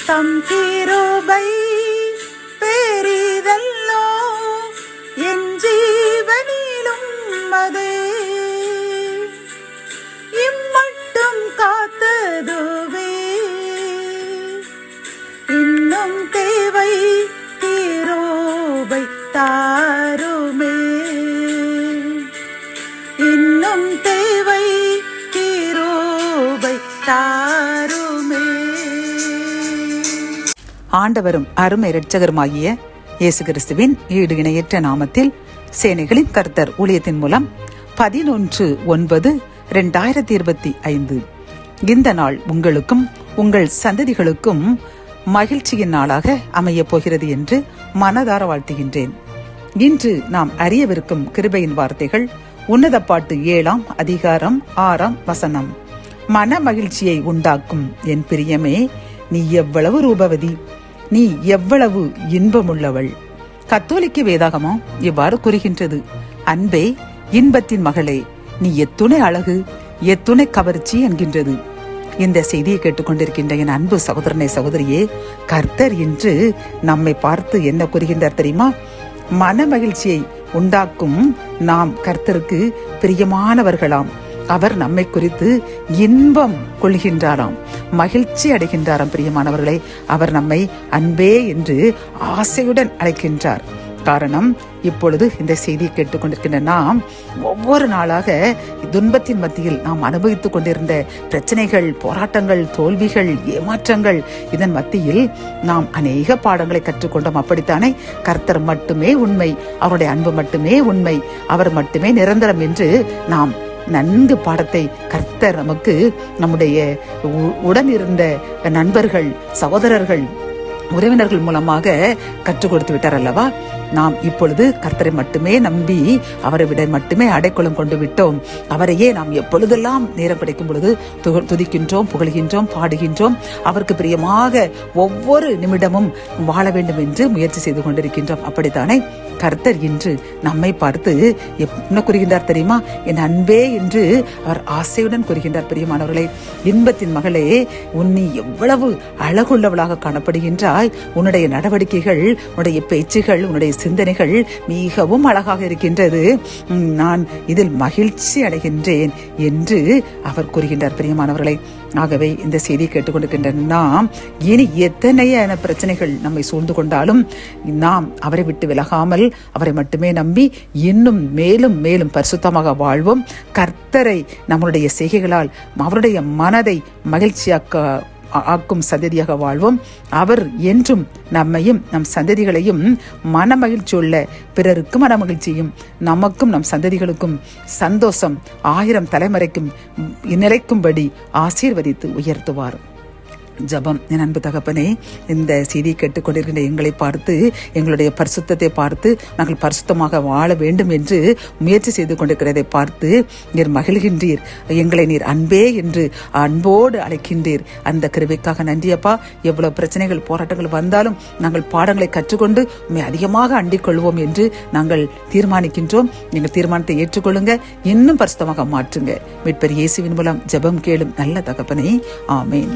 தம் கிருபை பெரிதல்லோ என் ஜீவனிலும் அதே இம்மட்டும் காத்ததுவே இன்னும் தேவை கிருபை தாருமே இன்னும் தேவை கிருபை தாருமே. ஆண்டவரும் அருமை இரட்சகருமாகிய இயேசு கிறிஸ்துவின் ஈடு இணையற்ற நாமத்தில் சேனைகளின் கர்த்தர் ஊழியத்தின் மூலம் 11/9/2025 இந்த நாள் உங்களுக்கும் உங்கள் சந்ததிகளுக்கும் மகிழ்ச்சியின் நாளாக அமையப் போகிறது என்று மனதார வாழ்த்துகின்றேன். இன்று நாம் அறியவிருக்கும் கிருபையின் வார்த்தைகள் உன்னத பாட்டு 7ஆம் அதிகாரம் 6ஆம் வசனம். மன மகிழ்ச்சியை உண்டாக்கும் என் பிரியமே, நீ எவ்வளவு ரூபவதி, நீ எவ்வளவு இன்பமுள்ளவள். கத்தோலிக்க வேதாகமம் இவ்வாறு கூறுகின்றது, அன்பே இன்பத்தின் மகளே, நீ எத்துணை அழகு எத்துணை கவர்ச்சி என்கின்றது. இந்த செய்தியை கேட்டுக்கொண்டிருக்கின்ற என் அன்பு சகோதரனை சகோதரியே, கர்த்தர் இன்று நம்மை பார்த்து என்ன கூறுகின்றார் தெரியுமா? மன மகிழ்ச்சியை உண்டாக்கும் நாம் கர்த்தருக்கு பிரியமானவர்களாம். அவர் நம்மை குறித்து இன்பம் கொள்கின்றாராம், மகிழ்ச்சி அடைகின்றாராம். பிரியமானவர்களே, அவர் நம்மை அன்பே என்று ஆசையுடன் அழைக்கின்றார். காரணம், இப்பொழுது இந்த செய்தியை கேட்டுக்கொண்டிருக்கின்ற நாம் ஒவ்வொரு நாளாக துன்பத்தின் மத்தியில் நாம் அனுபவித்துக் கொண்டிருந்த பிரச்சனைகள், போராட்டங்கள், தோல்விகள், ஏமாற்றங்கள், இதன் மத்தியில் நாம் அநேக பாடங்களை கற்றுக்கொண்டோம். அப்படித்தானே? கர்த்தர் மட்டுமே உண்மை, அவருடைய அன்பு மட்டுமே உண்மை, அவர் மட்டுமே நிரந்தரம் என்று நாம் நன்கு பாடத்தை கர்த்தர் நமக்கு நம்முடைய உடன் இருந்த நண்பர்கள், சகோதரர்கள், உறவினர்கள் மூலமாக கற்றுக் கொடுத்து விட்டார் அல்லவா? நாம் இப்பொழுது கர்த்தரை மட்டுமே நம்பி அவரை விட மட்டுமே அடைக்கலம் கொண்டு விட்டோம். அவரையே நாம் எப்பொழுதெல்லாம் நேரம் கிடைக்கும் பொழுது துதிக்கின்றோம், புகழ்கின்றோம், பாடுகின்றோம். அவருக்கு பிரியமாக ஒவ்வொரு நிமிடமும் வாழ வேண்டும் என்று முயற்சி செய்து கொண்டிருக்கின்றோம். அப்படித்தானே? கர்த்தர் இன்று நம்மை பார்த்து என்ன கூறுகின்றார் தெரியுமா? என் அன்பே என்று அவர் ஆசையுடன் கூறுகின்றார். பிரியமானவர்களே, இன்பத்தின் மகளே, உன்னை எவ்வளவு அழகுள்ளவளாக காணப்படுகின்றாய். உன்னுடைய நடவடிக்கைகள், உன்னுடைய பேச்சுகள், உன்னுடைய சிந்தனைகள் மிகவும் அழகாக இருக்கின்றது. நான் இதில் மகிழ்ச்சி அடைகின்றேன் என்று அவர் கூறுகின்றார். பிரியமானவர்களை, ஆகவே இந்த செய்தியை கேட்டுக்கொண்டிருக்கின்ற நாம் இனி எத்தனையான பிரச்சனைகள் நம்மை சூழ்ந்து கொண்டாலும் நாம் அவரை விட்டு விலகாமல் அவரை மட்டுமே நம்பி இன்னும் மேலும் மேலும் பரிசுத்தமாக வாழ்வோம். கர்த்தரை நம்முடைய செய்கைகளால் அவருடைய மனதை ஆக்கும் சந்ததியாக வாழ்வோம். அவர் என்றும் நம்மையும் நம் சந்ததிகளையும் மன மகிழ்ச்சி உள்ள பிறருக்கு மன மகிழ்ச்சியும் நமக்கும் நம் சந்ததிகளுக்கும் சந்தோஷம் 1000 தலைமுறைக்கும் நிலைக்கும்படி ஆசீர்வதித்து உயர்த்துவார். ஜபம். என் அன்பு தகப்பனே, இந்த செய்தியை கேட்டுக்கொண்டிருக்கின்ற எங்களை பார்த்து, எங்களுடைய பரிசுத்தத்தை பார்த்து, நாங்கள் பரிசுத்தமாக வாழ வேண்டும் என்று முயற்சி செய்து கொண்டிருக்கிறதை பார்த்து நீர் மகிழ்கின்றீர். எங்களை நீர் அன்பே என்று அன்போடு அழைக்கின்றீர். அந்த கிருபைக்காக நன்றியப்பா. எவ்வளவு பிரச்சனைகள், போராட்டங்கள் வந்தாலும் நாங்கள் பாடங்களை கற்றுக்கொண்டு உண்மை அதிகமாக அண்டிக் கொள்வோம் என்று நாங்கள் தீர்மானிக்கின்றோம். நீங்கள் தீர்மானத்தை ஏற்றுக்கொள்ளுங்க, இன்னும் பரிசுத்தமாக மாற்றுங்க. மீட்பர் இயேசுவின் மூலம் ஜெபம் கேளும் நல்ல தகப்பனே, ஆமேன்.